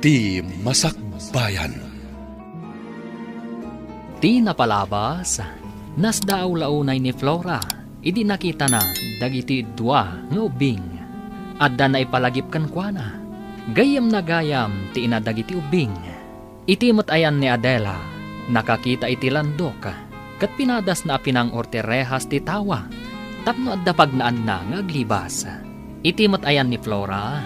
Ti Masakbayan. Ti napalabas, nasdaaw launay ni Flora, idi nakita na dagiti dua nga ubing. Adda na ipalagip kan kuana, gayam na gayam ti ina dagiti ubing. Itimot ayan ni Adela, nakakita iti landok, kat pinadas na pinang orterehas ti tawa, tapno adda pagnaan na nga aglibas. Itimot ayan ni Flora,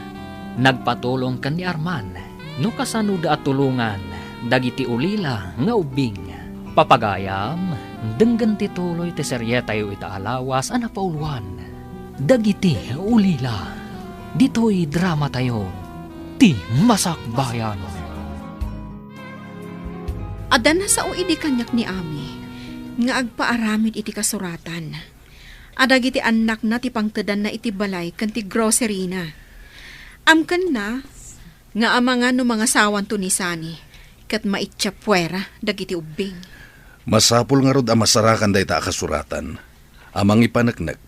nagpatulong kan ni Arman, no kasanuda at tulungan, dagiti ulila nga ubing. Papagayam, denggan ti tuloy ti seryetayo itaalawas ana pauluan. Dagiti ulila, dito'y drama tayo, ti Masakbayan. Adan na sa uidi kanyak ni Ami, nga agpaaramid iti kasuratan. Adag iti anak na ti pangtedan na iti balay kan ti grocery na. Amkan na, nga amangan no mga sawan to ni Sani, kat maitsa puwera dagiti ubing. Masapul nga rod amasarakan day ta kasuratan. Amang ipanagnak,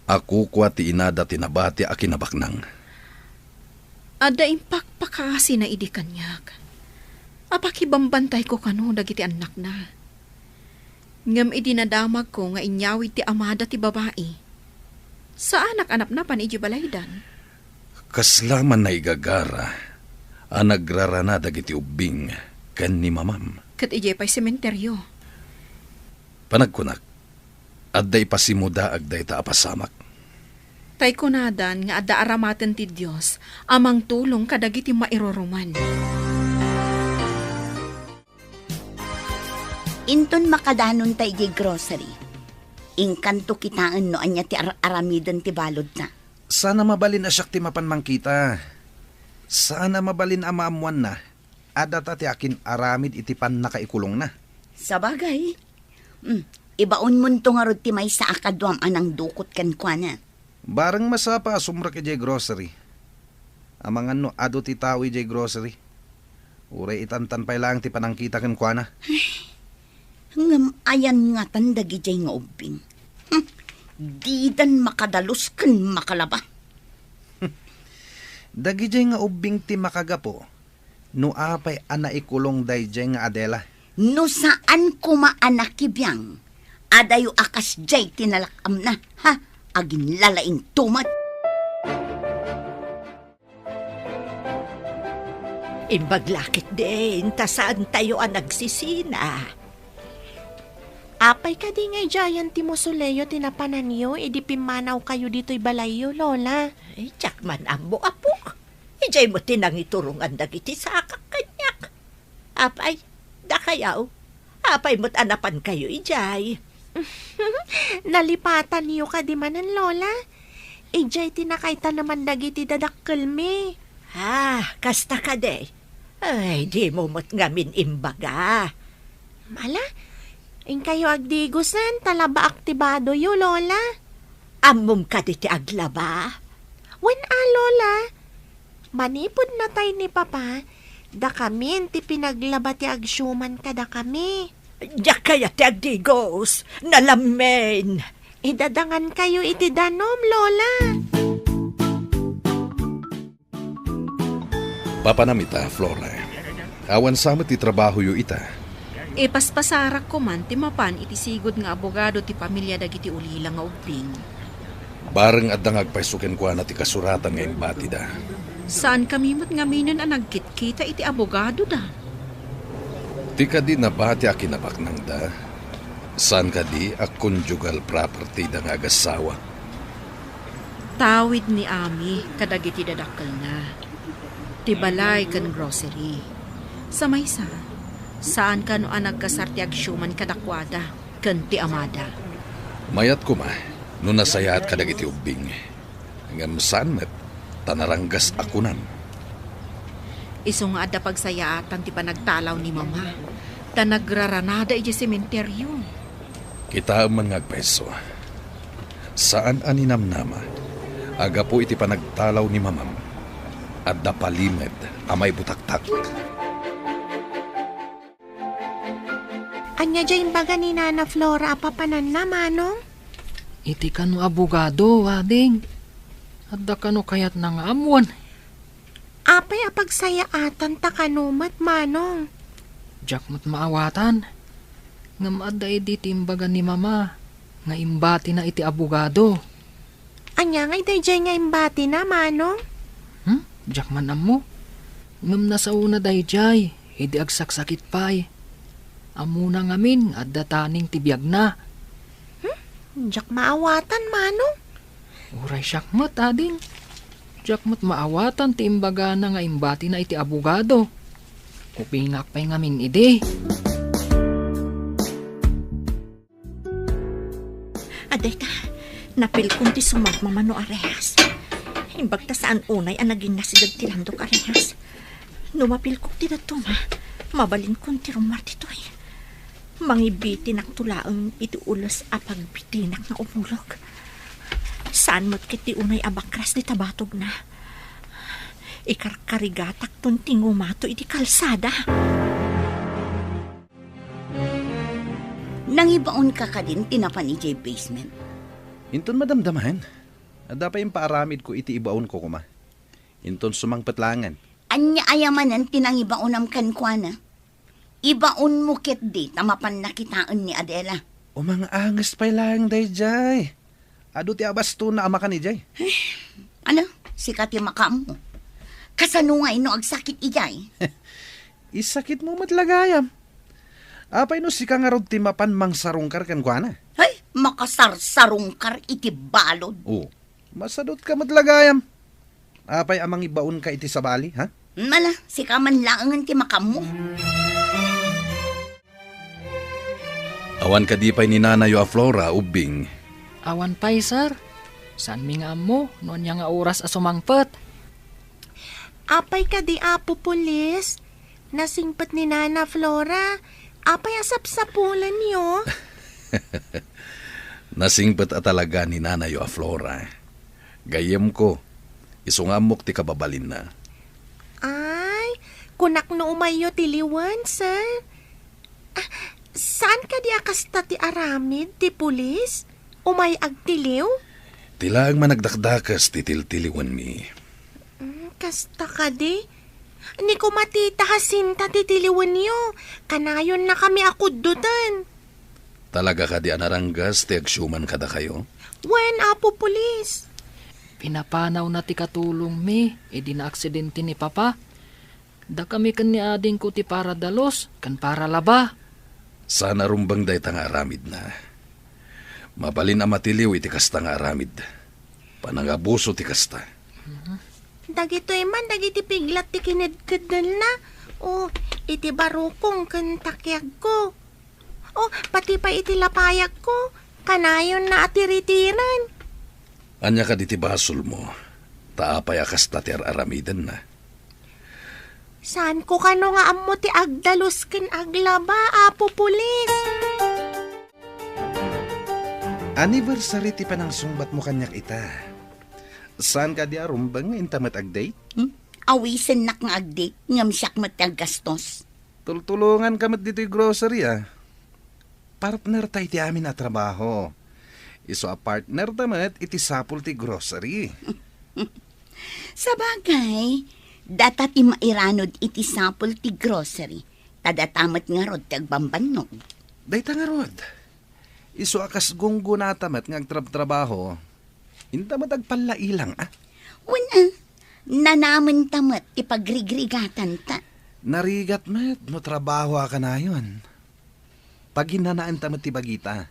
ako kwa ti inada tinabati a kinabaknang. Ada impakpakasi na idi kanyak. Apakibambantay ko kano dagiti anak na. Ngam idinadamag ko nga inyawid ti amada ti babae. Sa anak-anak na pan iji balaydan. Kaslaman na igagara, anagrarana dagiti ubing ken ni mamam. Kat iji pa'y sementeryo. Panagkunak, adday pasimuda agday ta apasamak. Tay kunadan nga adda aramaten ti Dios amang tulong kadagiti mairuruman. Inton makadanon tayo di grocery. Ingkanto kitaan no anya ti aramiden ti balod na. Sana mabalin asyak ti mapanmangkita. Sana mabalin amaamuan na. Ada ta ti akin aramid iti pan nakaikulong na. Sabagay. Ibaon mo nito nga rod ti may sa akadwam anang dukot kan kwa na. Barang masapa sumra ki jay grocery. Amangan no ado ti tawi jay grocery. Uray itantan pa lang ti panangkita kan kwa na. Ngam ayan nga tandagi jay nga ubing. Di dan makadalos kan makalaba. Dagi jay nga ubing ti makagapo. No apay ana ikulong day jay nga Adela. No saan kumaanakibiyang. Adayo akas jay tinalakam na. Ha? Agin lalaing tumat. Imbaglakit din, tasaan tayo ang nagsisina. Apay ka di nga jayan ti Mosoleo tinapanan niyo, idipimanaw kayo dito'y balayo, Lola. Tsak man ambo apok. Ijay mo tinang iturungan dagiti sa akak kanyak. Apay, da kayaw. Apay mo't anapan kayo, ijay. Nalipatan niyo ka di manan, Lola. Ijay tinakaita naman dagiti dadakkel mi. Kasta ka de. Ay, di mo mo't ngamin imbaga. Mala, kayo agdigusan, talaba aktibado yu, Lola. Amom ka di ti aglaba. Wen Lola. Manipod na tayo ni Papa, da kami ti pinaglaba ti agsyuman ka da kami. Diyak kaya ti agdigos, nalamen. Idadangan kayo iti danom, Lola. Papanamita, Flora. Awan sama ti trabaho yu ita. Paspasarak ko man ti mapan iti sigod nga abogado ti pamilya dagiti ulila nga ubing. Bareng adda ngagpaisuken kwa na ti kasuratan nga imbati da. Saan kami mo't ngaminan ang nagkitkita iti abogado da? Ti ka di nabati a kinabaknang da. Saan ka di a conjugal property da nga agasawa. Tawid ni Ami kadagiti dadakkel na. Ti balay kan grocery. Sa maysa, saan ka no ang nagkasarti agsyuman kadakwada kan ti amada. Mayat ko ma, no nasayaat kadagiti ubing. Ngam saan met, tanaranggas akunan. Iso nga adda pagsayaatan ti panagtalaw ni Mama. Ta nagraranada iti sementeryo. Kita man ngagpeso. Saan aninamnama, aga po iti panagtalaw ni Mamam. Adda palimed amay butaktak. Anya dyan baga ni Nana Flora apapanan na, Manong? Iti kano abogado, wading. Adda kano kayat nang amuan. Apay apagsayaatan ta kanumat, manong. Jak mo't maawatan. Ngam aday di timbagan ni mama. Nga imbati na iti abogado. Anya nga day nga imbati na, manong. Jak man mo. Ngam nasa una dayjay. Hindi agsaksakit pa'y. Amuna ngamin at dataning tibiyag na. Jak maawatan, manong. Uray syakmat ading. Jak mo't maawatan ti imbaga na nga imbati na iti abogado. Kupingak pa'y ngamin ide. Aday ta, napil kong ti sumagmamano arehas. Imbag ta saan unay ang naging nasidag ti landok arehas. Numapil kong ti datuma, mabalin kong ti rumar titoy. Mangibitin ang tulaang iti ulos apagbitinak na umulog. Saan mo't kiti unay abakras di tabatog na. Ikarkarigatak ton tingumato iti kalsada. Nangibaon ka din tinapan ni J basement. Inton madamdamahan. Ada pa yung paaramid ko iti ibaon ko kuma. Inton sumangpatlangan. Anya ayamanan tinangibaonam kankwana. Ibaon mo ket di tamapan nakitaan ni Adela. O mga angas pa'y lang dayjay. Ado ti abasto na ama ka ni Jay. Ano? Sikat yung makam mo. Kasanungay no agsakit ijay. Isakit mo matlagayam. Apay no si kang arod ti mapan mang sarungkar kan kwa na. Ay, makasarsarungkar iti balod. Oo. Masadot ka matlagayam. Apay amang ibaon ka iti sabali, ha? Mala, si kaman laangan ti makam mo. Awan ka di pa'y ni Nanayo a Flora, ubing. Awan pa'y sir. Saan mi nga mo? Noon niya nga oras a sumangpet. Apay ka di apo pulis. Nasingpat ni Nana Flora. Apay asap-sapulan niyo. Nasingpet a talaga ni Nanayo a Flora. Gayem ko, isungamok ti kababalin na. Ay, kunak no umayo tiliwan, sir. Saan ka di akasta ti aramid, ti pulis? Umay agtiliw? Tila ang managdakdakas titil-tiliwan mi. Kasta ka di? Ni ko matita hasinta titiliwan niyo. Kanayon na kami akuddutan. Talaga ka di anaranggas ti agsyuman kada kayo? Wen, apo pulis? Pinapanaw na ti katulong mi. Di na aksidente ni papa. Da kami kan ni ading ko ti para dalos. Kan para laba. Sana rumbang day tanga aramid na. Mabalin ang matiliw iti kasta nga aramid. Panangabuso ti kasta. Dagitoy man, dagiti piglat ti kinedkedel na. O, iti barukong kan takyag ko. O, pati pa iti lapayag ko. Kanayon na atiritiran. Anya ka di ti basol mo. Taapay akasta ti aramidan na. Saan ko kano nga ammo ti agdalos ken aglaba, apo pulis? Anniversary ti panang sungbat mo kanyak ita. Saan ka di arumbang intamat agdate? Awisen nak nga agdate, ngam siyak mataggastos. Tultulungan kamat dito'y grocery Partner tayo ti amin na trabaho. Iso a partner tamat iti sapul ti grocery. Sa bagay, data ti mairanod iti sapul ti grocery. Tadatamat nga rod tagbambanog. Dayta nga rod. Iso akas gunggo na tamat nga agtrab-trabaho. Intamat agpalailang Wala, nanaman tamat ti pagrigrigatan ta. Narigat met, no trabaho ka na yun. Pag hinanaan tamat ti bagita,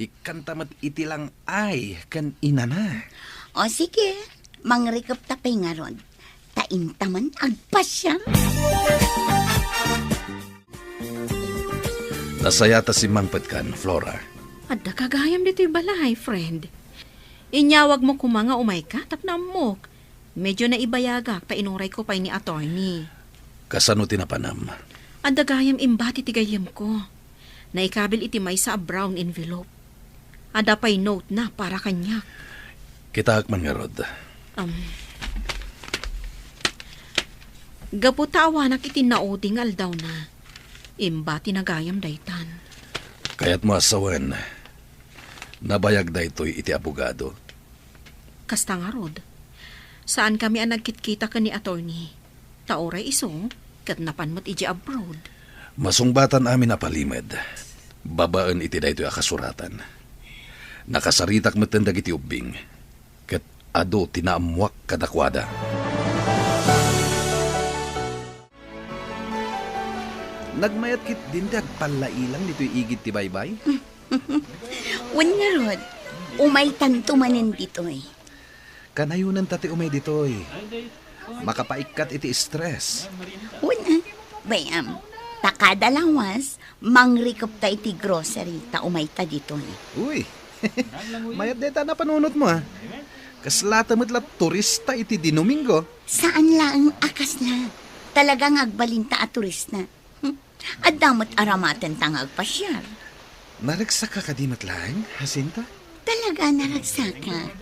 ikan tamat iti lang ay kan inana. O sige, mangrikap tapay nga rod. Taintaman agpasya. Nasayata si Mangpet kan, Flora. Adda kagayam dito'y balay, friend. Inyawag mo kumanga umay ka, tapna mo. Medyo na ibayagak, painuray ko pa'y ni attorney. Kasano tinapanam? Adda gayam imbati ti gayam ko. Naikabil iti may sa brown envelope. Adda pa'y note na para kanya. Kitaak man nga rod. Gaputa awanak iti naoding aldaw na. Imbati na gayam daytan. Kaya't mo asawan, nabayag da ito'y iti abogado. Kasta nga rod. Saan kami ang nagkitkita ka ni attorney? Taoray iso, katnapan mo't iji abroad. Masungbatan amin na palimed. Babaan iti da ito akasuratan. Nakasaritak matanda iti ubing. Kat ado tinaamuak kadakwada. Nagmayat kit din dag palailang dito'y igit ti baybay. Wan nga rod, umay tanto manin ditoy. Kanayunan tati umay ditoy. Makapaikat iti stress. Una, bayam, takada lawas, mangrikop ta iti grocery ta umay ta ditoy. Uy, mayat deta na panunot mo ha. Kaslata mo't lat turista iti di Domingo. Saan lang akas na? Talagang agbalinta at turist na. At damot aramaten tang agpasyal. Naragsak ka kadimat lang, Jacinta? Talaga naragsaka.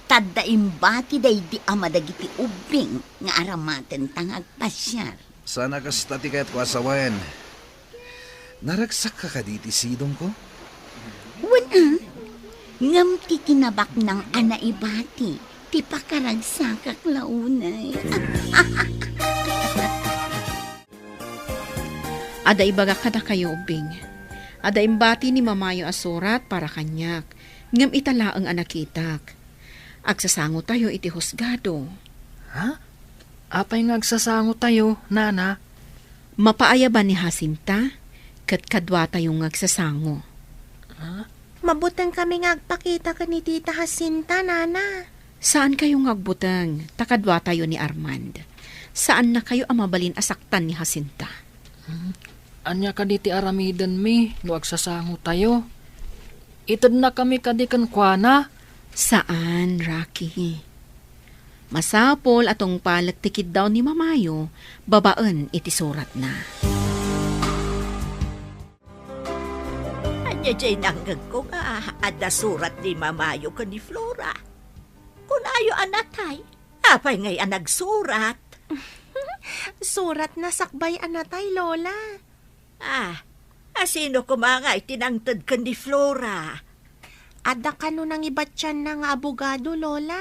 Tadda imbati day di amadagiti ubing nga aramaten tang agpasyal. Sana kas tati kaya't ko asawayan. Naragsak ka kaditi sidong ko? Wana, ngam ti kinabak ng anaibati, ti pakaragsakak launay. Ada ibaga kada kayo ubing. Ada imbati ni mamayo asurat para kanyak. Ngam italaang anakitak. Agsasango tayo iti husgado. Ha? Apay nga agsasango tayo, nana? Mapaaya ba ni Jacinta? Kat kadwa tayong agsasango. Mabutang kami nga agpakita ka ni Tita Jacinta, nana. Saan kayong agbutang? Takadwa tayo ni Armand. Saan na kayo amabalin asaktan ni Jacinta? Anya ka diti aramidan mi, no agsasango tayo. Itad na kami kadikan kwa na. Saan, Rocky? Masapol atong palagtikid daw ni mamayo, babaan iti surat na. Anya jay nanggag ko nga, ada surat ni mamayo ka ni Flora. Kung ayo anatay, apay ngay anagsurat. Surat na sakbay anatay, Lola. Asino ko mga itinangtad ka ni Flora? Ada ka no nang ibatyan ng abogado, Lola.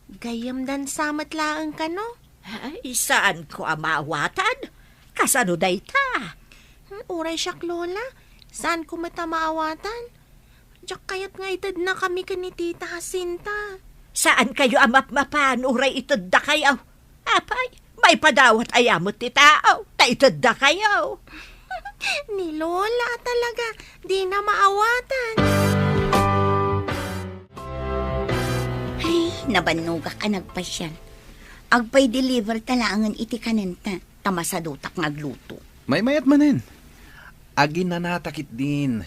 Gayam dan samat laang ka no. Ay, saan ko amawatan? Kasano day ta? Uray siyak, Lola. Saan ko matamaawatan? Diyak kayat nga itad na kami ka ni Tita Jacinta. Saan kayo amapmapan? Uray itad da kayo. Apay, may padawat ayamot ti tao. Ta itad da kayo. Ni Lola talaga, di na maawatan. Ay, nabanuga ka nagpasyal. Agpay deliver talangan iti kanenta, tamasadutak ngagluto. May mayat manin. Agin na natakit din.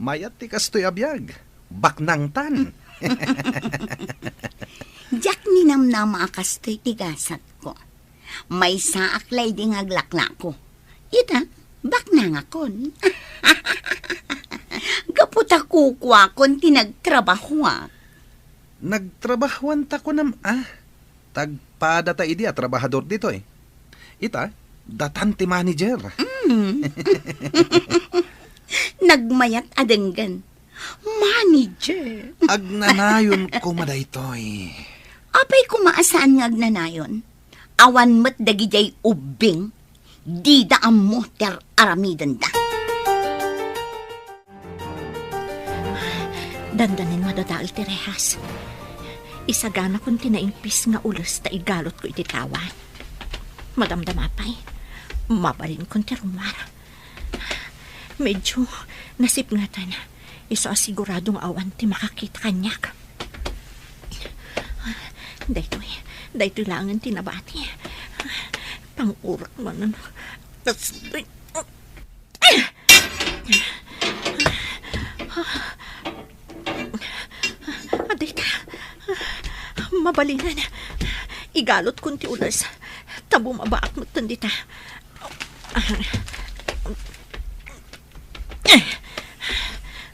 Mayat ti kastoy abiyag. Baknang tan. Diyak ninamnama akastoy tigasat ko. May saaklay di ngaglakla ko. Ita, baknang akon. Kaputa kukwa kon tinagtrabaho. Nagtrabahuan ta ko Tagpada ta idi at trabahador dito eh. Ita, datanti manager. Nagmayat adenggan. Manager. Agnanayon ko madaytoy. Apay kumaasaan nga agnanayon? Awan mo't dagijay ubing. Di daam mo ter aramidan da. Dandanin madadaal ti rehas. Isagana kong tinaimpis nga ulos ta igalot ko iti kawan. Madamdamapay, mabalin kong ti rumara. Medyo nasipngatan. Iso asiguradong awan ti makakita kanyak. Daytoy langan tinabati. Pangurak man. Adita, mabalinan. Igalot kong ti ulas. Tabo mabaak mo tandita.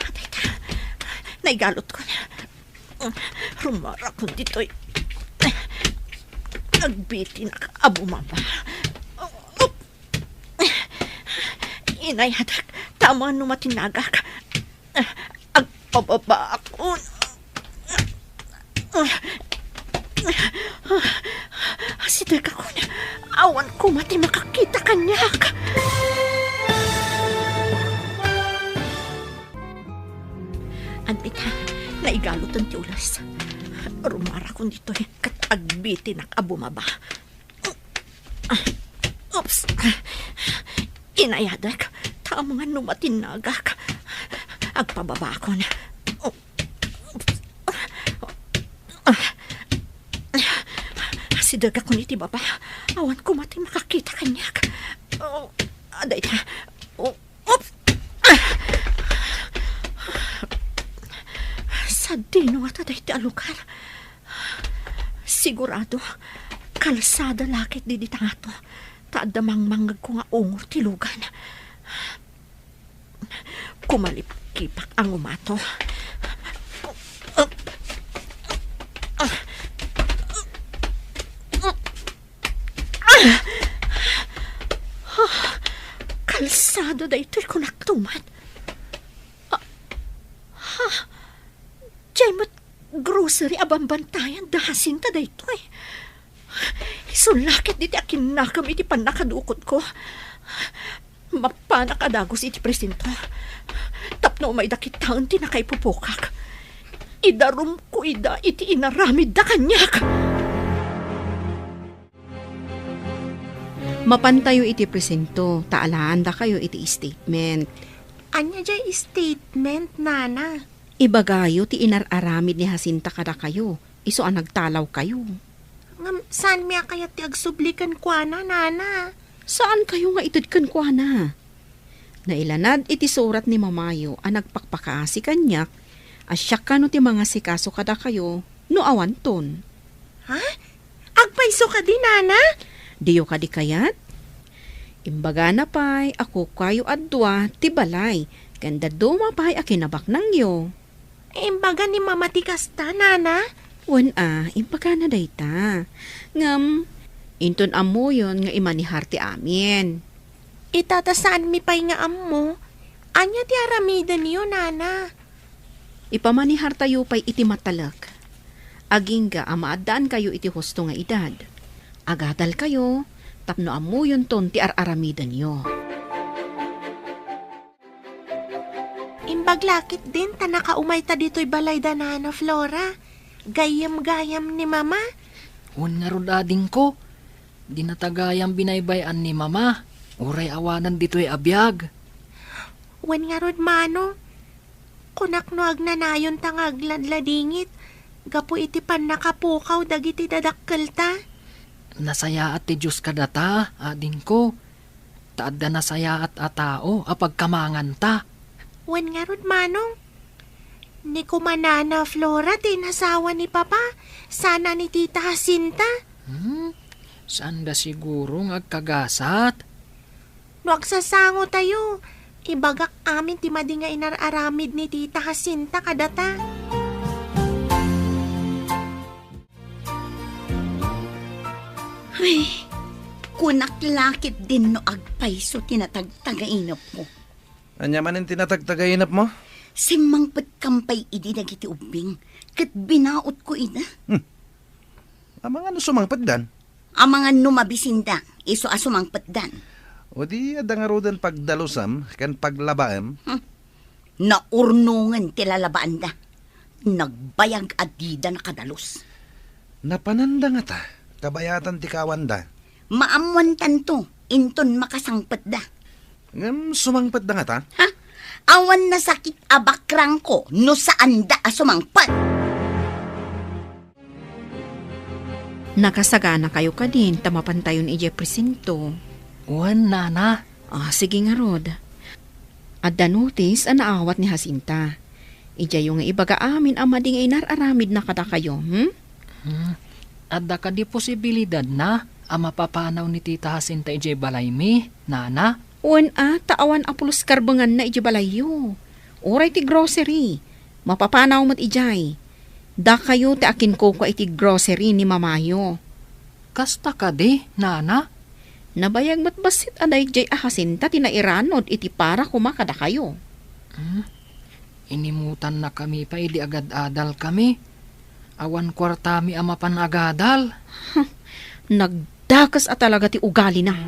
Adita, naigalot ko na. Rumara ko dito'y. Nagbiti na ka, abo mama. Inay, hadak, tama no matinagak. Agpababa ako. Sidag ako na. Awan ko mati makakita kanyak. Antit, naigalutan ti ulas. Rumara ko dito katagbitin ak abumaba. Oops! Inayadak, tamo nga numatinagak. Agpababa ko na. Sidag ako niti baba. Awan ko mati makakita kanyak. Aday ta. Oops! Sa dino at aday ti alukar. Sigurado, kalsada lakit di ditangato. Taadamang manggag ko nga ungor tilugan. Kumalip-kipak ang umato. Kalsada da ito'y kunaktuman. Diyan mo't grocery abambantayan dahasin ta da ito'y. Isulakit diti akin nakam iti panakadukot ko. Mapanakadagos iti presinto. Tapno may dakitaon ti nakaipupukak. Idarum ko ida iti inaramid da kanyak. Mapantayo iti presento, taalaan da kayo iti statement. Anya jay statement, nana? Ibagayo ti inararamid ni Jacinta kada kayo. Iso ang nagtalaw kayo. Saan miya kaya ti agsublikan kwa na, nana? Saan kayo nga itudkan kwa na? Nailanad iti surat ni Mamayo ang nagpakpakaasi kanyak, asyak ka no ti mga sikaso kada kayo, no awanton. Ha? Agpaiso ka di, nana? Diyo ka di kayat? Imbaga na pa'y ako kayo adwa ti balay, ganda duma pa'y akinabak nang yo. Imbaga ni mama ti kasta, nana? Wan imbaga na dayta. Ngam, inton amo yon nga imanihar ti amin. Itatasaan mi pa'y nga ammo. Anya ti aramidan niyo, nana? Ipamanihar tayo pa'y iti matalak. Aging ga amaadaan kayo iti husto nga edad. Agadal kayo, tapno amo yun ton ti araramidan nyo. Imbaglakit din ta nakaumay ta dito'y balay da, nana Flora. Gayam-gayam ni mama. Un nga rodading ko. Di natagayang binaybayan ni mama. Uray awanan dito'y abiyag. Wen nga rod mano. Kunak no agnanayon tang agladladingit. Gapu iti pan nakapukaw dagiti dadakkel ta. Nasaya at ti Diyos kadata, ading ko. Taadda nasaya at atao, apagkamangan ta. Wen nga rod manong. Ni kumanana Flora, tinasawa ni Papa. Sana ni Tita Jacinta. Saan da siguro agkagasat? No agsasango tayo. Ibagak amin ti madi nga inararamid ni Tita Jacinta kadata. Ay, kunaklakit din no agpaiso tinatagtagainap mo. Anya man ang tinatagtagainap mo? Simangpet kampay idi dagiti ubing, kat binaot ko ida. Amang ano sumangpad dan? Amangan numabisinda, iso asumangpet dan. O di adangarudan pagdalusam, kan paglabaam. Naurnungan tilalabaan da. Nagbayag adida na kadalos. Napananda nga ta, kabayatan ti kawanda. Maamuan tanto, inton makasangpet da. Ngam sumangpad da nga ta? Ha? Awan na sakit abakrang ko, no saan da asumangpet. Nakasagana kayo ka din, tamapantayon ije presinto. Wan, nana. Sige nga rod. Adda notice ang naawat ni Jacinta. Ija yung ibaga amin ang mading inararamid na kada kayo, Adda ka di posibilidad na ang mapapanaw ni Tita Jacinta ije balay mi, nana. Wan taawan apulos karbangan na ije balayo. Oray ti grocery. Mapapanaw mat ijay. Da kayo ti akin ko iti grocery ni Mamayo. Kasta ka di, nana. Nabayag mat basit aday jay Jacinta tinairanod iti para kumakada kayo. Inimutan na kami pa, idi agad-adal kami. Awan kwartami ama panagadal. Nagdakas at talaga ti ugali na.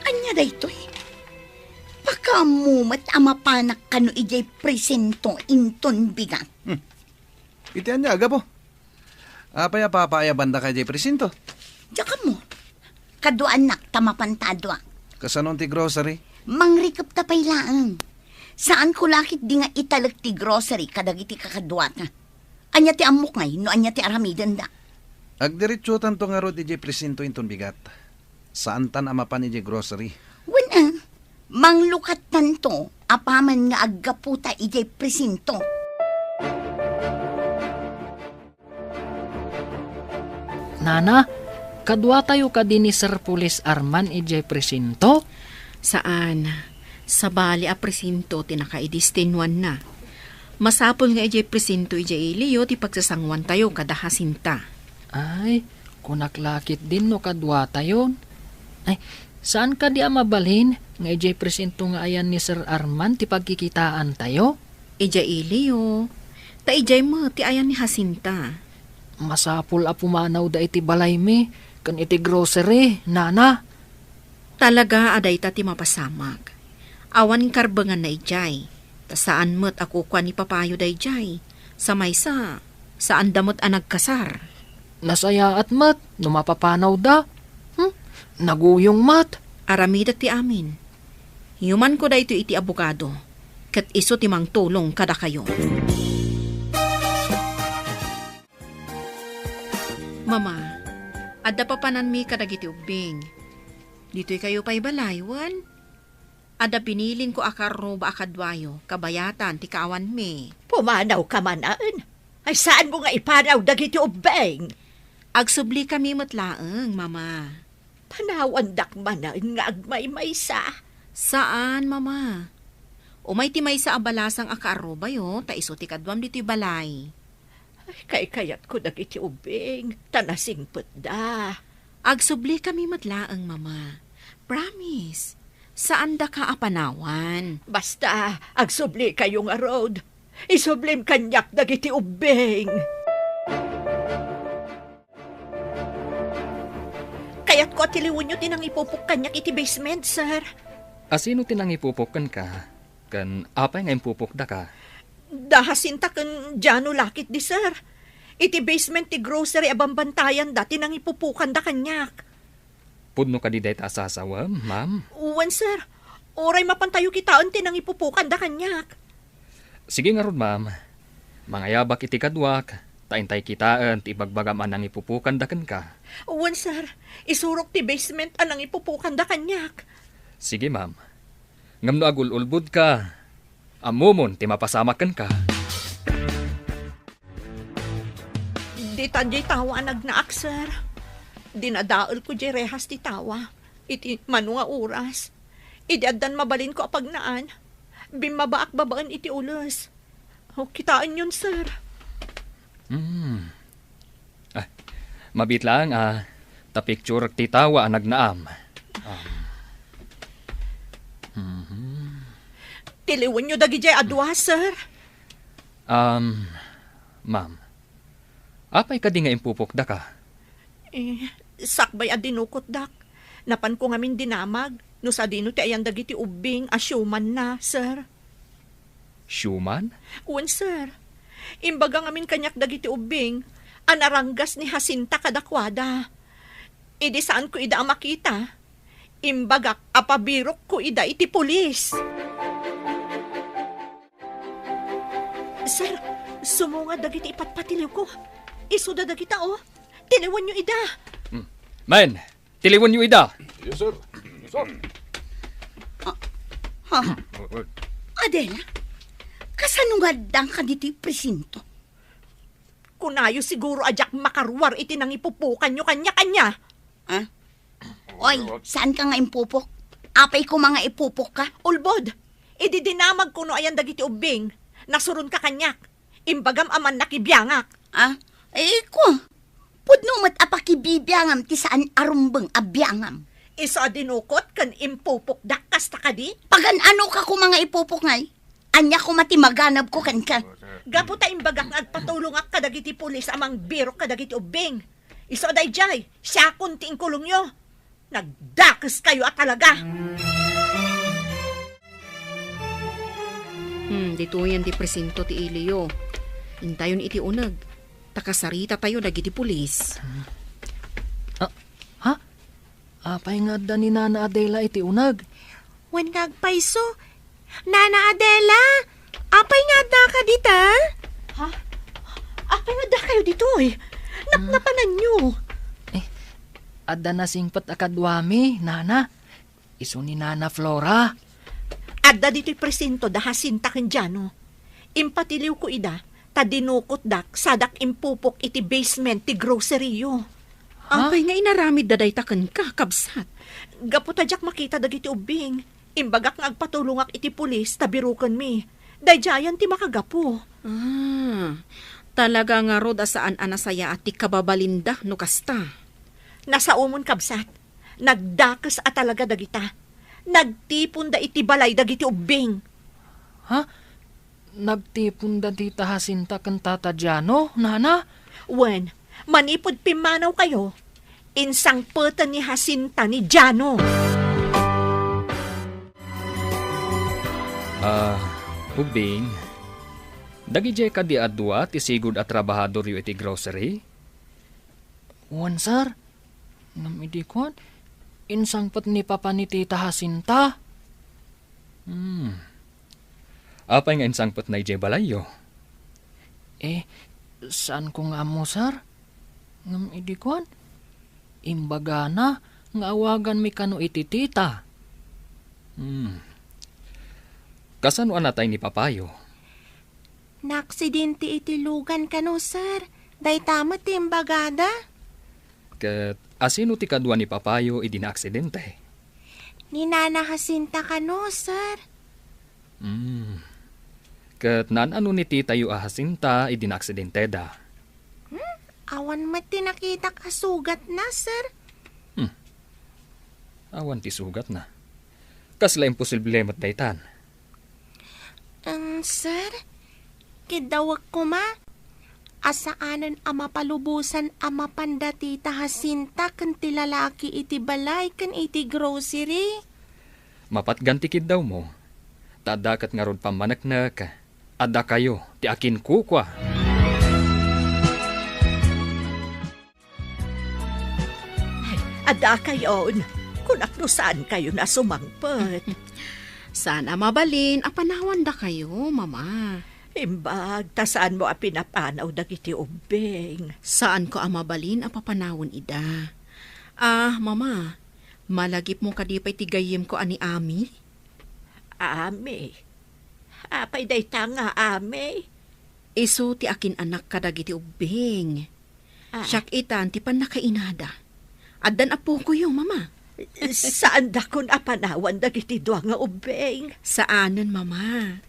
Anya daytoy? Pakamumat ama panak kano ijay presento inton bigat. Itian niya, aga po. Apay papaya banda kay Jay Presinto. Diyan mo. Kaduan nak tamapantadwa. Kasanon ti grocery. Mangrikap tapay laang. Saan ko lakit di nga italag ti grocery kadagiti kakadwata. Anya ti amok ngay, no anya ti aramidan da. Agdiritsutan to nga ro ti Jay Presinto inton bigat. Saan tan amapan ni Jay grocery? Wala. Manglukat tanto, apaman nga aggaputa ijay presinto. Nana, kadwa tayo ka din ni Sir Police Arman ijay presinto? Saan? Sa bali a presinto tinakaidistinwan na. Masapol nga ijay presinto ijay iliyo ti pagsasangwan tayo kadahasinta. Ay, kunaklakit din no kadwa tayo. Ay, saan ka di mabalhin nga ijay presinto nga ayan ni Sir Arman ti pagkikitaan tayo? Ijay iliyo. Ta ijay mo ti ayan ni Jacinta. Masapul a pumanaw da iti balay mi, kan iti grocery, nana. Talaga aday ta ti mapasamag. Awan karbangan na ijay. Ta saan mo't ako kwa ni papayo da ijay. Sa maysa, saan damot a nagkasar. Nasaya at mat, numapapanaw da. Naguyong mat. Aramida ti amin. Human ko da ito iti abogado. Kat iso timang tulong kada kayo. Mama, adda pa panan mi kadagiti ubing. Dito'y kayo pa'y balaywan. Adda pinilin ko akarno ba akadwayo, kabayatan, ti kaawan mi. Pumanaw ka manaan. Ay saan mo nga ipanaw dagiti ubeng? Agsubli kami matlaeng, mama. Panawan dak manaan nga agmay-maysa. Saan, mama? Umay ti may sa abalasang akarno ba yo, ta iso ti kadwam dito'y balay. Ay, kay-kayat ko dagiti ubeng. Tanasing putda. Agsubli kami matlaeng, mama. Promise. Saan da ka apanawan? Basta, agsubli kayo nga road. Isublim kanyak dagiti ubeng. Kayat ko at tiliwan nyo tinang ipupuk kanyak iti basement, sir. Asino tinang ipupukan ka? Kan apay nga impupuk da ka? Dahasinta kan Jano lakit di, sir. Iti basement ti grocery abambantayan dati nang ipupukan da kanyak. Pudno ka di dayta asasawa, ma'am? Uwan, sir. Oray mapantayo kitaan ti nang ipupukan da kanyak. Sige nga ron, ma'am. Mga yabak iti kadwak, taintay kitaan ti bagbagaman nang ipupukan da kan ka. Uwan, sir. Isurok ti basement anang ipupukan da kanyak. Sige, ma'am. Ngamno agul-ulbud ka. Amumon, ti mapasamakan ka. Di tadjay tawa nagnaak, sir. Dinadaol ko di rehas ti tawa. Iti manu nga oras. Idiadan mabalin ko apagnaan. Bimabaak babaan iti ulos. O, kitaan yun, sir. Mabit lang, ta picture ti tawa nagnaam. Tiliwan nyo dagi jay adwa, sir. Ma'am. Apay ka di nga impupok da ka? Sakbay adinukot dak. Napan ko ngamin dinamag. No sa dino ti ayan dagiti ubing asyuman na, sir. Syuman? Uwan, sir. Imbaga ngamin kanyak dagiti ubing. Anaranggas ni Jacinta kadakwada. Idi saan ko ida ang makita? Imbagak apabirok ko ida iti pulis. Sir, sumunga dagiti ipatpatiliw ko. Isuda dagita, oh. Tiliwan nyo ida. Men, tiliwan nyo ida. Yes, sir. Yes, sir. Adela, kasanungadang ka dito'y presinto. Kunayo siguro ajak makarwar iti nang ipupukan nyo kanya-kanya. Oy, saan ka nga impupok? Apay ko mga ipupok ka? Ulbod, ididinamag kuno ayan dagiti ubing. Nasurun ka kanyak. Imbagam aman nakibiyangak. Ko. Pudno mat apakibibiyangam ti saan arumbeng abiyangam. Iso adinukot kan impupok dakas ta ka di? Pagan ano ka ko mga ipupok ngay? Anya ko matimaganap ko kan ka. Gapo ta imbagak nga agpatulong ak kadagiti pulis amang biro kadagiti ubing. Iso day jay, siya kunting kulong nyo. Nagdakas kayo at talaga. Dito yan di presinto ti Ilio. Intayon iti unag. Takasarita tayo dagiti pulis. Apay nga da ni Nana Adela iti unag. Wen ngagpaiso. Nana Adela, apay nga da ka dita? Ha? Apay nga da kayo dito eh. Napnapanan nyo. Adda na singpat akadwami, Nana. Iso ni Nana Flora. Adda dito'y presinto da hasinta ken Jano. Impatiliw ko ida, tadinukot dak, sadak impupok iti basement ti grocery yo. Apay nga inaramid daday taken ka, kabsat. Gapo tadyak makita dagiti ubing. Imbagak nga agpatulungak iti pulis, tabirukan mi. Dayjayan ti makagapo. Talaga nga rod asaan anasaya at ti kababalinda no kasta. Nasa umon kabsat, nagdakas at talaga dagita. Nagtipon da iti balay dagiti ubing. Nagtipon da di tahasinta kan Tata Jano, Nana? Wen, manipod pimanaw kayo, insang peta ni Hasinta ni Jano. Ubing, dagijay ka di adwa ti sigud at trabahador yu iti grocery? Wan, sir. Namidikon, insang pat ni Papa ni Tita Hasinta. Apay nga insang pat na ijay balayo? Saan ko nga mo, sir? Namidikon, imbaga na, nga awagan mi kano iti tita. Kasano anatay ni Papayo? Naaksidente iti lugan ka no, sir. Day tamat ti imbagada. Ket asino ti kadwa ni Papayo idi na aksidente? Ni Nana Hasinta ka no, sir. Ket nan-ano ni tita yu Hasinta idi na aksidente da? Awan mati nakita ka sugat na, sir. Awan ti sugat na. Kasla imposible mat daytan. Sir, kidawag ko ma. Asaanan ama palubusan ama pandati Hasinta kan ti lalaki iti balay kan iti grocery. Mapatganti kid daw mo. Tadakat nga rod pamanaknak. Adda kayo, ti akin kukwa. Ada kayon, kung akno saan kayo na sumangpet. Sana mabalin, apanawan da kayo, mama. Imbag, tasaan mo a pinapanaw dagiti ubing. Saan ko amabalin apapanawon ida? Mama, malagip mo kadipay tigayim ko ani Ami? Ami? Apay day tanga, Ami? Iso ti akin anak kadagiti ubing. Siyak itan ti panakainada. Addan apo ko yung mama. Saan da kun apanawan dagiti dua nga ubing? Saanan, mama?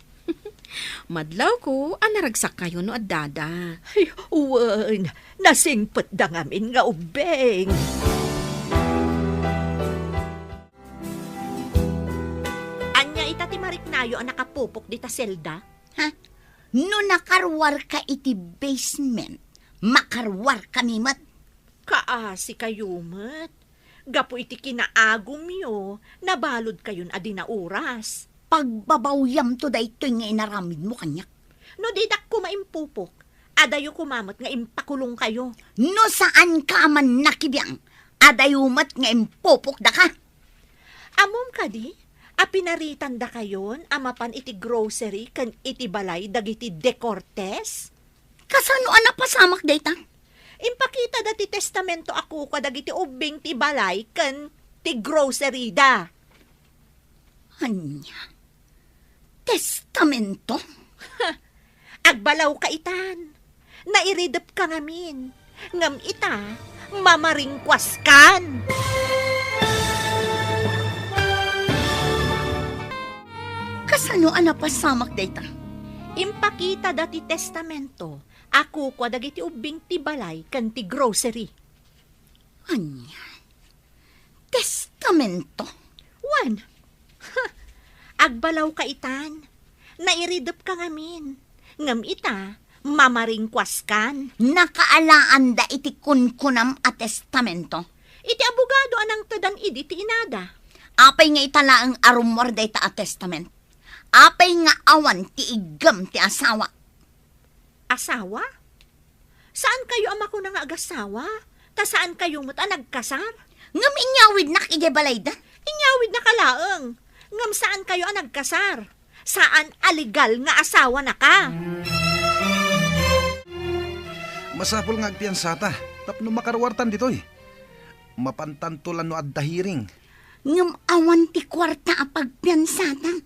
Madlaw ko, anaragsak kayo no addada. Ay, uwan, nasingpet da ngamin nga ubing. Anya itati mariknayo ang nakapupok dita selda? No nakarwar ka iti basement, makarwar kami mat. Kaasi kayo mat. Gapo iti kinaagom yo, nabalod kayon adi na oras. Pagbabawyam to da ito nga inaramid mo kanyak. No didak ko maimpupok, adayo kumamat nga impakulong kayo. No saan ka man nakibiyang, adayumat nga impupok da ka. Amom ka di, apinaritan da kayon, amapan iti grocery kan iti balay dagiti dekortes? Kasano anak pasamak dayta? Impakita da ti testamento ako kadagiti ubing ti balay kan ti grocery da. Anya? Testamento? Agbalaw ka itan. Nairidap ka ngamin. Ngam ita, mamaringkwas kan. Kasano anak pasamak dayta? Impakita da ti testamento. Ako kwa dagiti ubing ti balay kan ti grocery. Anya? Testamento? Wan, agbalaw ka itan. Nairidop ka ngamin. Ngam ita, mamaringkwas kan. Nakaalaan da iti kunkunam a testamento. Iti abogado anang tadan idi ti inada. Apay nga itala ang arumor da ita a testament. Apay nga awan ti igam ti asawa. Asawa? Saan kayo ama ko na nga agasawa? Ta saan kayo mo't nagkasar? Ngam inyawid nak balay da. Inyawid na kalaeng. Ngam saan kayo nagkasar? Saan aligal nga asawa na ka? Masapol nga agpiyansata. Tapno makaruwartan ditoy. Mapantantulan no adda hiring. Ngam awan ti kwarta a pagpiyansata.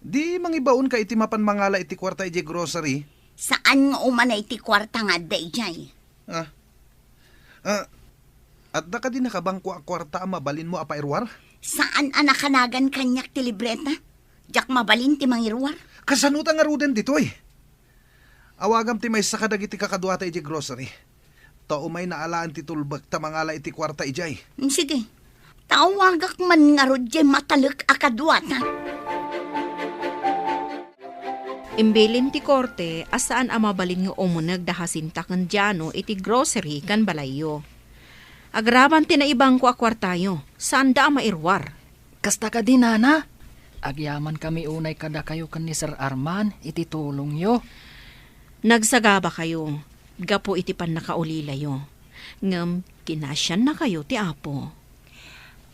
Di mangibaon ka iti mapan mangala iti kwarta iti grocery. Saan nga umanay ti kwarta nga dayjay? Adda ka din nakabangko a kwarta a mabalin mo a pairwar? Saan anakanagan kanyak ti libreta? Jak mabalin ti mangirwar? Kasanuta nga ruden ditoy. Awagam ti may sakadag iti kakadwata iti grocery. Tao may naalaan ti tulbak ta mangala iti kwarta ijay. Sige, tawagak man nga rodjay matalek akadwata. Imbilin ti korte, asaan amabalin nga umunag dahasinta kan Diano iti grocery kan balayo. Agraban ti naibang ko akwartayo, saan da mairwar? Kasta ka din, Nana. Agyaman kami unay kada kayo kan ni Sir Arman, iti tulong yo. Nagsagaba kayo, gapo iti pan nakaulilayo. Ngam, kinasyan na kayo ti apo.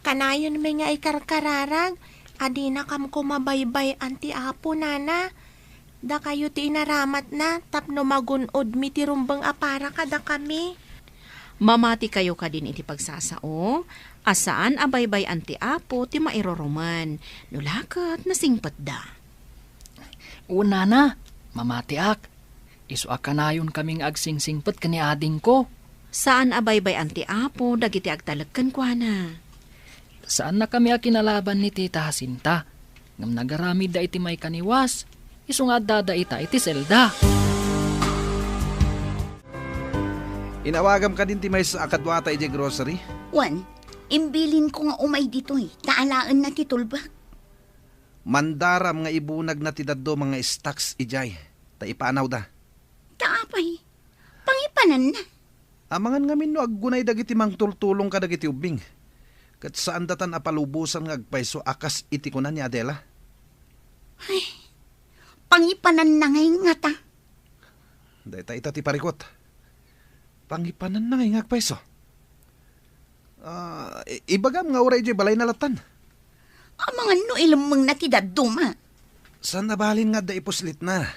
Kanayon may nga ikarkararag, adi na kam kumabaybay anti apo, Nana. Da kayo ti inaramat na, tapno magunod mi ti rumbang apara kada kami. Mamati kayo ka din iti pagsasao, asaan abaybay anti apo ti mairoroman, nulakat na singpat da. Una na, mamatiak. Isu akanayon kaming agsingsingpet kani ading ko. Saan abaybay anti apo, dagiti agtalagkan kwa na. Saan na kami akinalaban ni Tita Jacinta? Ngam nagaramid da iti may kaniwas. Isu nga dada ita iti selda. Inawagam ka din ti may sa akadwata iti grocery? Wan, imbilin ko nga umay ditoy, taalaan na ti tulbak. Mandaram nga ibunag na ti daddo mga stocks ijay. Ta ipanaw da. Taapay, pangipanan na. Amangan ngamin no aggunay dagiti mang tultulong ka dagiti ubing. Kat saan datan apalubusan nga agpayso akas iti kunan ni Adela? Ay, pangipanan na ngay nga ta. Dahita ita ti parikot. Pangipanan na ngay nga agpayso. Ibagam nga uray di balay nalatan. Amangan no ilamang na ti daduma. Saan nabalin nga da ipuslit na?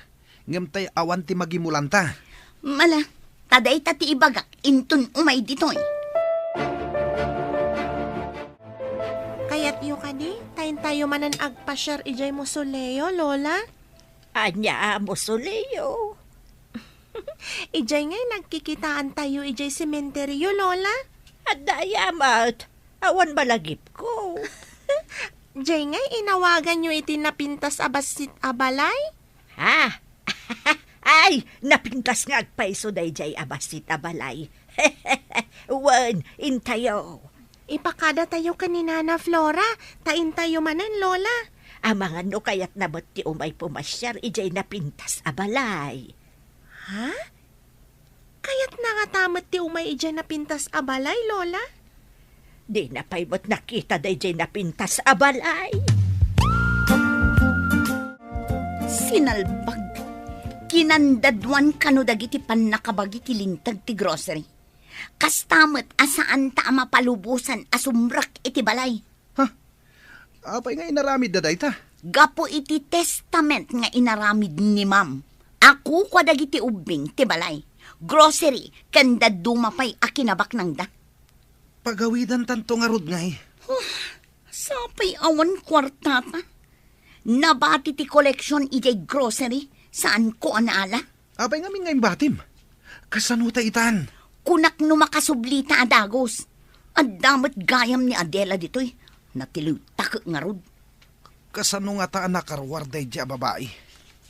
Ngam tay awan ti magimulanta. Mala, taday ta ti ibagak, intun umay ditoy. Kayat yu ka di, tayin tayo manan agpasyar ijay mo soleo, Lola. Anya mo soleo. Ijay ngay nagkikitaan tayo ijay sementeryo, Lola. At dayamat, awan balagip ko. Jay ngay inawagan nyo iti napintas abasit abalay? Ha? Ay, napintas nga agpaiso day jay abasit abalay. Wan, intayo. Ipakada tayo kanina na Flora, tain tayo manan, Lola. Amangan no kayat nabot ti umay pumasyar ijay napintas abalay. Ha? Kayat nangatamot ti umay ijay napintas abalay, Lola? Di na pa'y mo't nakita day jay napintas abalay. Sinalbag. Kinandadwan kano dagiti pan nakabagi ti lintag ti grocery. Kastamot asaan ta mapalubusan asumrak iti balay. Apay nga inaramid da dayta. Gapo iti testament nga inaramid ni ma'am. Ako kwa dagiti ubing ti balay. Grocery kanda dumapay akinabak nang da. Pagawidan tanto nga rod ngay. Sapay awan kwartata. Nabati ti koleksyon ijay grocery. Saan ko anaala? Apay nga min ngayon batim. Kasanuta itan. Kunak no makasublita adagos. Ang damot gayam ni Adela dito'y. Natilutak nga rod. Kasano nga taan nakarwarday di babae.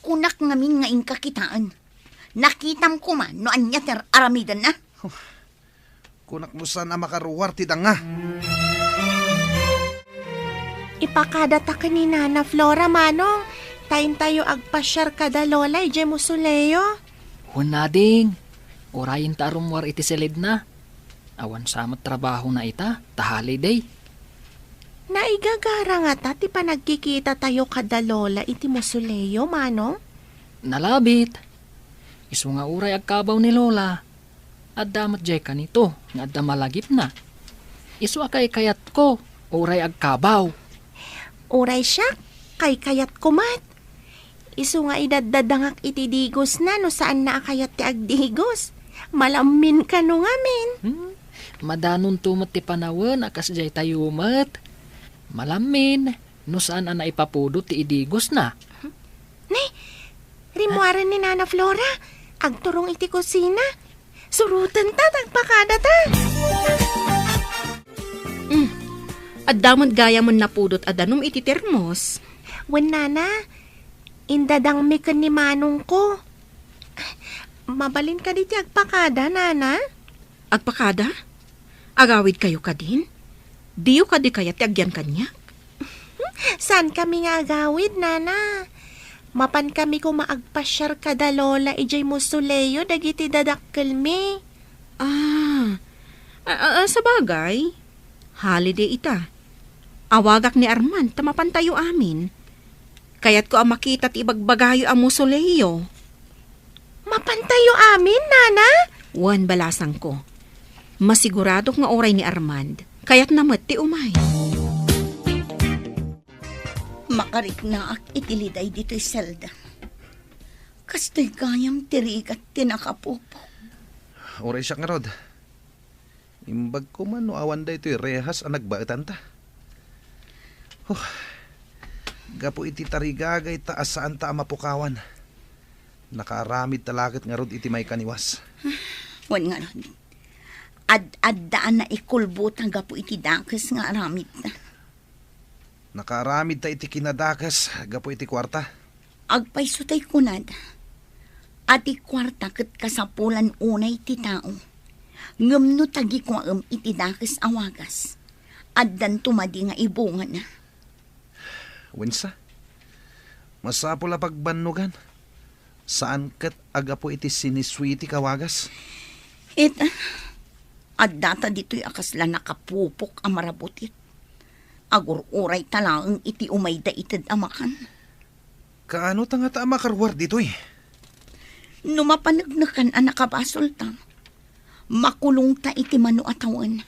Kunak ngamin nga kakitaan. Nakitam ko man no anya ter aramidan na. Kunak mo sana makaruwar ti nga. Ipakada ta kanina na Flora, Manong. Tayin tayo agpasyar kada lola, ije musuleyo. Hunading, orayin ta arumwar iti silid na. Awan samat trabaho na ita, ta holiday. Naigagara nga ta, ti pa nagkikita tayo kada lola iti musuleyo, manong? Nalabit. Isu nga uray agkabaw ni Lola. At damat jay kanito, nga adda malagip na. Isu akay kayat ko, uray agkabaw. Uray siya, kay kayat kumat. Isu nga idadadangak iti digos na no saan na akayat ti agdigos. Malamin ka no ngamin. Madanon tumat ti panawan, akas jay tayumat. Malamin, no saan na ipapudot ti idigos na. Rimuaran ni Nana Flora, agturong iti kusina. Surutan ta, tagpakada ta. At damot gaya mon napudot adanum iti termos. Wen Nana, indadang mikan ni manong ko. Mabalin ka di ti agpakada, Nana. Agpakada? Agawid kayo kadin? Diyo ka di kaya ti agyan kanya? Saan kami nga agawid, Nana? Mapan kami ko maagpasyar kada lola ijay musuleyo dagiti dadakkel mi. Sa bagay, holiday ita. Awagak ni Arman, tamapan tayo amin. Kaya't ko ang makita ti ibagbagayo ang musuleyo. Mapan tayo amin, Nana? Wan balasang ko. Masigurado nga oray ni Armand, kaya't namat ti umay. Makarik na ak itiliday dito'y selda. Kasto'y gayam tirigat tinakapupo. Oray siya nga rod. Imbag ko man no awan da ito'y rehas ang nagbaetan ta. Gapo iti tarigagay taas saan ta mapukawan. Nakaramid talakit nga rod iti may kaniwas. Wan nga rod. Ad-addaan na ikulbutang gapo iti dakes nga aramid na. Nakaramid ta iti kinadakas, gapo iti kwarta. Agpaysutay kunad. Ati kwarta ket kasapulan unay ti tao. Ngamno tagi ko iti dakes awagas. Addan tumadi nga ibungan na. Wensa? Masapol a pagbannugan. Saan ket agapo iti siniswiti kawagas? Addata dito'y akasla nakapupok ang marabutit. Agur-uray talaang iti umay da itad amakan. Kaano ta nga ta makarwar dito'y? Numapanagnakan ang nakabasol ta. Makulong ta iti mano atawan.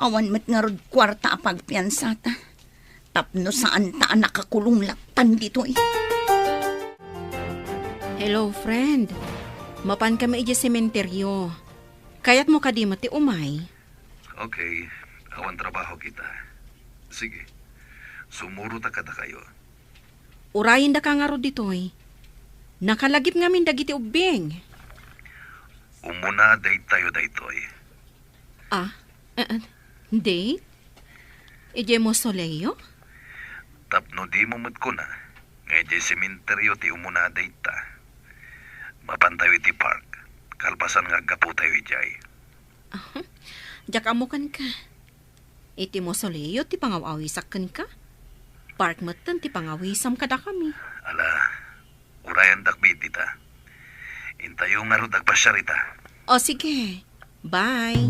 Awan met nga rod kwarta a pagpiansa ta. Tapno saan ta ang nakakulong laktan dito'y. Hello, friend. Mapan kami iti sementeryo. Kaya't mo kadima ti umay. Okay, awan trabaho kita. Sige, sumuro ta kada kayo. Urayin da ka nga ro ditoy. Nakalagip ngamin dagiti ubing. Umuna date tayo daytoy. Date? Ije mo soleyo? Tapno di mo ko na. Ngayon sementeryo ti umuna date ta. Mapantayo iti park. Kalpasan nga gapu tayo ijay. Diyak amukan ka. Iti mo soleyo ti pangawawisakan ka. Park matan ti pangawisam kada kami. Ala, urayan dakbit dita. Intayo nga ro dagpasyarita. O sige, bye.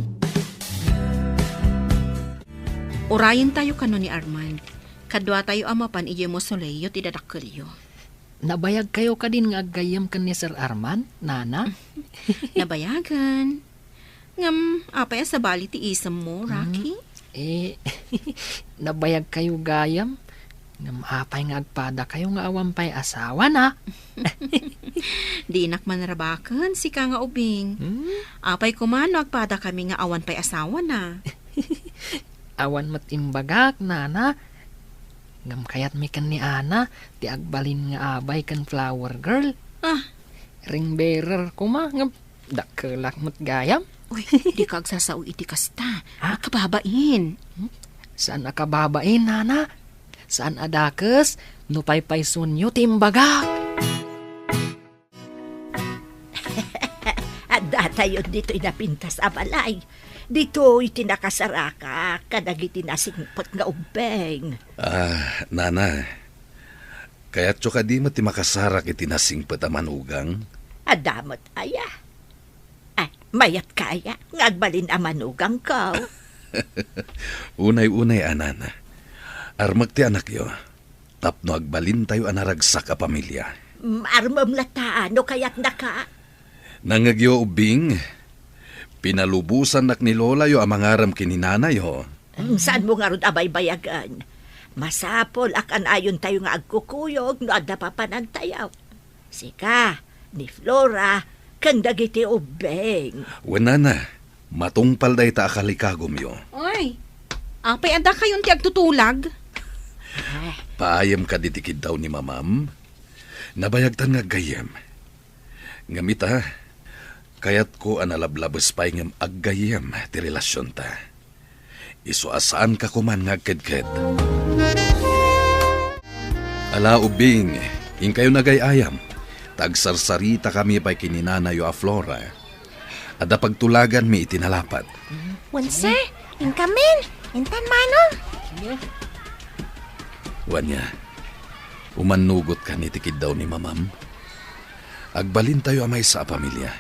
Urayin tayo kano ni Armand. Kadwa tayo amapan ije mo soleyo ti dadakkelyo. Nabayag kayo ka din nga aggayam kan ni Sir Arman, Nana? Nabayagan. Ngam, apay sa bali ti isam mo, Rocky? Nabayag kayo gayam? Ngam apay nga agpada kayo nga awampay asawa na. Di inak manarabakan, si ka nga ubing. Apay kumano agpada kami nga awan pay asawa na. Awan matimbagak, Nana. Ngam kayat mi kan ni Ana, ti agbalin nga abay kan flower girl. Ring bearer ko ma, ngam dakkelak mat gayam. Uy, di ka agsasao iti kasta. Kababain. Saan akababain, Nana? Saan adakes? Nupay-pay sunyo timbagak. Adda tayo dito inapintas a balay. Dito itinakasaraka, kadagiti nasingpot nga ubeng. Nana, Kaya tso ka di mo ti makasarak iti nasingpet a manugang. Adamot aya. Ay, mayat kaya. Ngagbalin a manugang ko. Unay-unay anana. Armag ti anak yo. Tapno agbalin tayo anaragsak a pamilya. Armam lataano kayat naka. Nangagyo ubing. Pinalubusan nak ni Lola yo ang mangaram kininanay ho. Saan mo nga ron abay bayagan? Masapol akan ayon tayo nga agkukuyog no adda pa panagtayaw. Sika, ni Flora, kang dagiti ubeng. Wenana, matungpal day ta akalikagom yo. Oy, apay anda kayon ti agtutulag. Paayam ka ditikid daw ni mamam. Nabayagtan nga gayem. Ngamita, kayat ko analablabas pa'y ngam aggayem ti relasyon ta. Isuasaan ka kuman nga kedked. Ala ubing, ing kayo nagayayam. Tagsarsarita kami pa'y kininanayo a Flora. Ada pagtulagan mi itinalapat. Wanse, inkamin, intan manong. Wanya, umanugot ka ni tikid daw ni mamam. Agbalin tayo amay sa pamilya.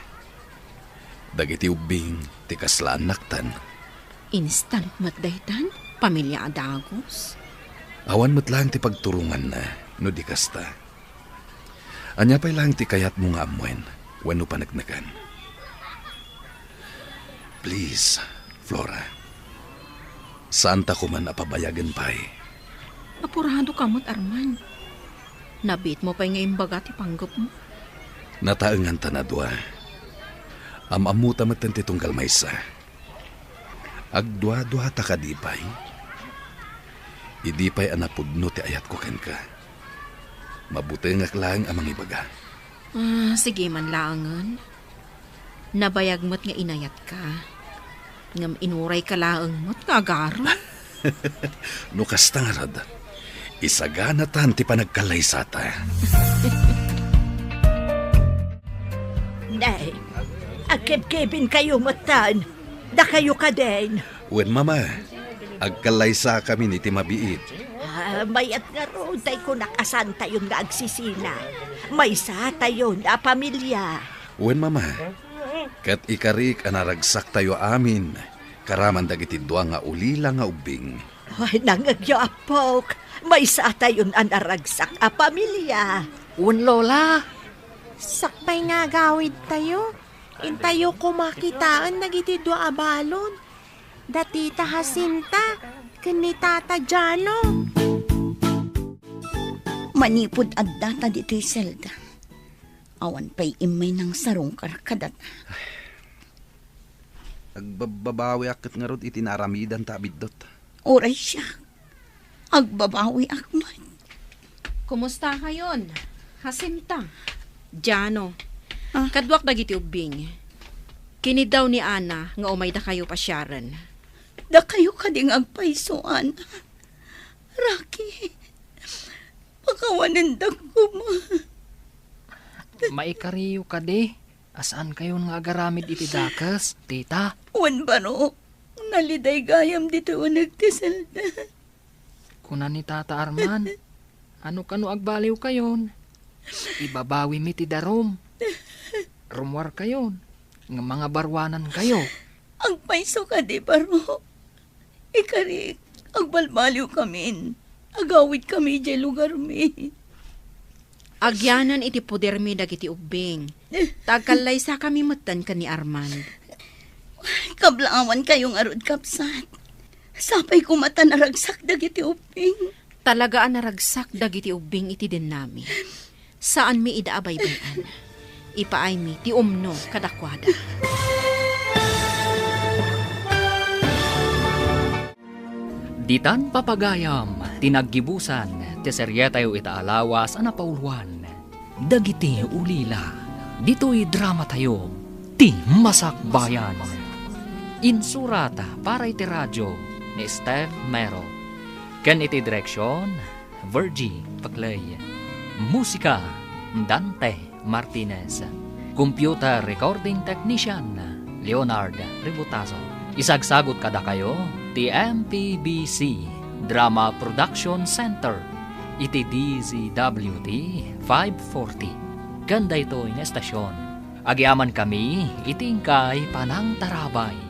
Dagiti ubing, tikaslaan naktan. Instant matdaytan, pamilya adagos. Awan mo't lang ti pagturungan na, no di kasta. Anya pa'y lang ti kayat mo nga amwen, wano panagnagan. Please, Flora. Saan ta ko man napabayagan pa'y? Apurado ka mo't Arman. Nabit mo pa'y ngayon baga ti panggap mo. Nataengan ta na dua. Amamuta matan ti tunggal maysa. Agdua-dua ta ka di pa'y. Idi pa'y anapudno ti ayat ko ken ka. Mabuti nga lang amang ibaga. Sige man laangan. Nabayag mo't nga inayat ka. Ngam inuray ka laang mo't nga agaro. No kastangarad, isagana tan ti panagkalaysata. Nay, agkeb-kebin kayo matan. Da kayo ka din. Wen mama, agkalaysa kami ni ti mabiit. Mayat nga ro, day ko nakasan tayo nga agsisina. May sa tayo na pamilya. Wen mama, kat ikarik anaragsak tayo amin. Karaman dagiti dua nga ulila nga ubing. Ay, nangagyapok. May sa tayo anaragsak a pamilya. Un Lola, Sakpay nga gawid tayo. Intayo kumakitaan nagiti dua abalon. Dati ta Jacinta, kani Tata Jano. Manipod at data dito'y Zelda. Awan pa'y imay ng sarong karkadat. Agbabawi akit nga rod itinaramidan ta abidot. Oray siya. Agbabawi akmat. Kumusta kayon? Jacinta. Jano. Ah? Kadwak dagiti ubing. Kini daw ni Ana nga umay da kayo pasyaran. Da kayo kading agpaisuan. Rocky. Pakawanan da ko ma. maikariyo ka di. Asaan kayo nga agaramid iti dakas, tita? Wan baro. Naliday gayam dito nagtisal na. Kuna ni Tata Arman, ano kano agbaliw kayon? Ibabawi mi ti darom. Rumwar kayon, nga mga barwanan kayo. Ang paiso ka di baro. Ikarik, agbalbaliw kami. Agawid kami dyan lugar mi. Agyanan iti poder mi dagiti ubing. Tagkalay sa kami matan ka ni Armand. Kablaawan kayong arod kapsat. Sapay ko mata naragsak dagiti uping. Talagaan naragsak dagiti ubing iti din nami. Saan mi idaabay-bayan? Ipaay mi ti umno kadakwada. Ditan papagayam, tinaggibusan, ti seryetayo itaalawas anapauluan. Dagiti ulila, dito'y drama tayo, ti Masakbayan. Insurata para iti radyo ni Steve Mero. Ken iti direksyon, Virgie Paclay. Musika, Dante Martinez. Computer recording technician, Leonard Ributazo. Isagsagot kada kayo, ti MPBC Drama Production Center. iti DZWT 540. Ganda ito yung estasyon. Agyaman kami, itingkay panang tarabay.